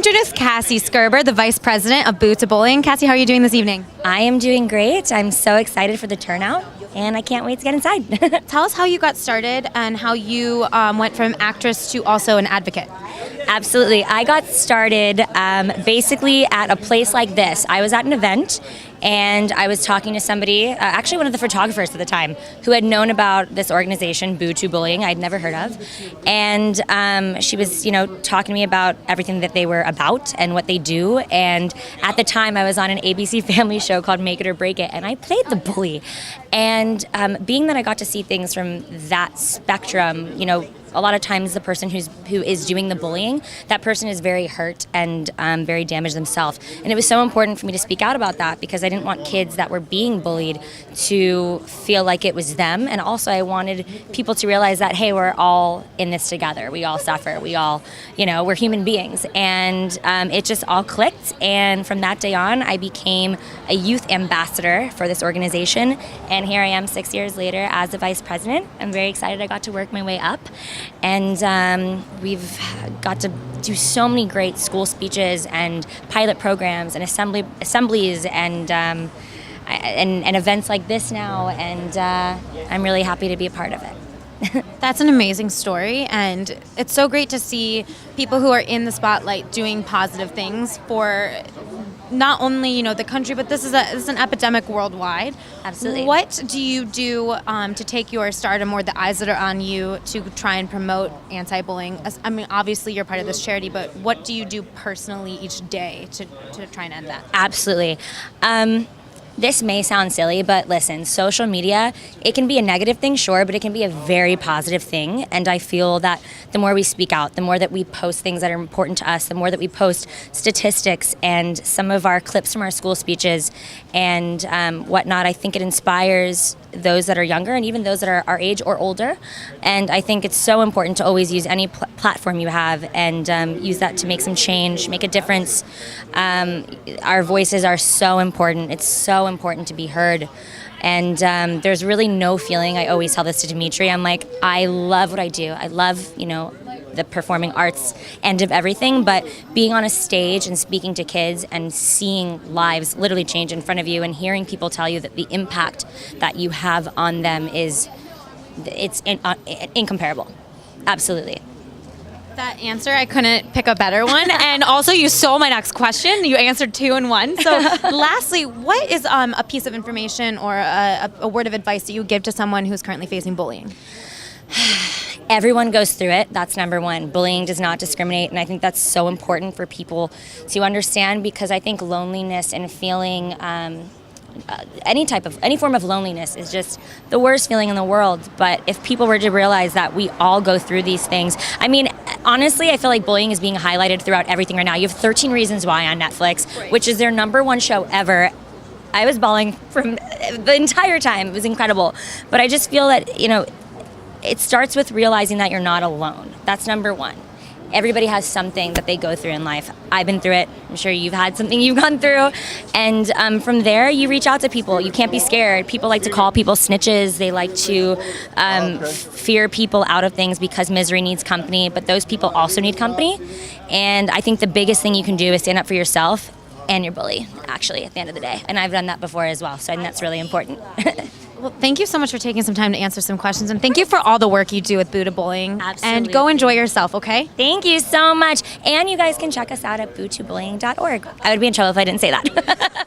introduce Cassie Scerbo, the Vice President of Boo2Bullying. Cassie, how are you doing this evening? I am doing great. I'm so excited for the turnout, and I can't wait to get inside. Tell us how you got started and how you went from actress to also an advocate. Absolutely. I got started basically at a place like this. I was at an event, and I was talking to somebody, actually one of the photographers at the time, who had known about this organization, Boo2Bullying, I'd never heard of. And she was, talking to me about everything that they were about and what they do. And at the time, I was on an ABC Family show called Make It or Break It, and I played the bully. And being that I got to see things from that spectrum, a lot of times the person who is doing the bullying, that person is very hurt and very damaged themselves. And it was so important for me to speak out about that because I didn't want kids that were being bullied to feel like it was them. And also I wanted people to realize that, hey, we're all in this together. We all suffer. We all, we're human beings. And it just all clicked. And from that day on, I became a youth ambassador for this organization. And here I am 6 years later as the vice president. I'm very excited I got to work my way up. And we've got to do so many great school speeches and pilot programs and assemblies and events like this now, and I'm really happy to be a part of it. That's an amazing story, and it's so great to see people who are in the spotlight doing positive things for not only the country, but this is an epidemic worldwide. Absolutely. What do you do to take your stardom or the eyes that are on you to try and promote anti-bullying? I mean, obviously you're part of this charity, but what do you do personally each day to try and end that? Absolutely. This may sound silly, but listen, social media, it can be a negative thing, sure, but it can be a very positive thing. And I feel that the more we speak out, the more that we post things that are important to us, the more that we post statistics and some of our clips from our school speeches and whatnot, I think it inspires those that are younger and even those that are our age or older. And I think it's so important to always use any platform you have and use that to make some change, make a difference. Our voices are so important. It's so important to be heard. And there's really no feeling, I always tell this to Dimitri, I'm like, I love what I do. I love, the performing arts end of everything, but being on a stage and speaking to kids and seeing lives literally change in front of you and hearing people tell you that the impact that you have on them it's incomparable. Absolutely. That answer, I couldn't pick a better one. And also, you stole my next question. You answered 2 in 1. So lastly, what is a piece of information or a word of advice that you give to someone who's currently facing bullying? Everyone goes through it. That's number one. Bullying does not discriminate, and I think that's so important for people to understand because I think loneliness and feeling any form of loneliness is just the worst feeling in the world. But if people were to realize that we all go through these things, I mean, honestly, I feel like bullying is being highlighted throughout everything right now. You have 13 Reasons Why on Netflix, which is their #1 show ever. I was bawling from the entire time. It was incredible. But I just feel that, it starts with realizing that you're not alone. That's number one. Everybody has something that they go through in life. I've been through it. I'm sure you've had something you've gone through. And from there, you reach out to people. You can't be scared. People like to call people snitches. They like to fear people out of things because misery needs company. But those people also need company. And I think the biggest thing you can do is stand up for yourself and your bully, actually, at the end of the day. And I've done that before as well. So I think that's really important. Well, thank you so much for taking some time to answer some questions, and thank you for all the work you do with Boo2Bullying. Absolutely. And go enjoy yourself, okay? Thank you so much. And you guys can check us out at boo2bullying.org. I would be in trouble if I didn't say that.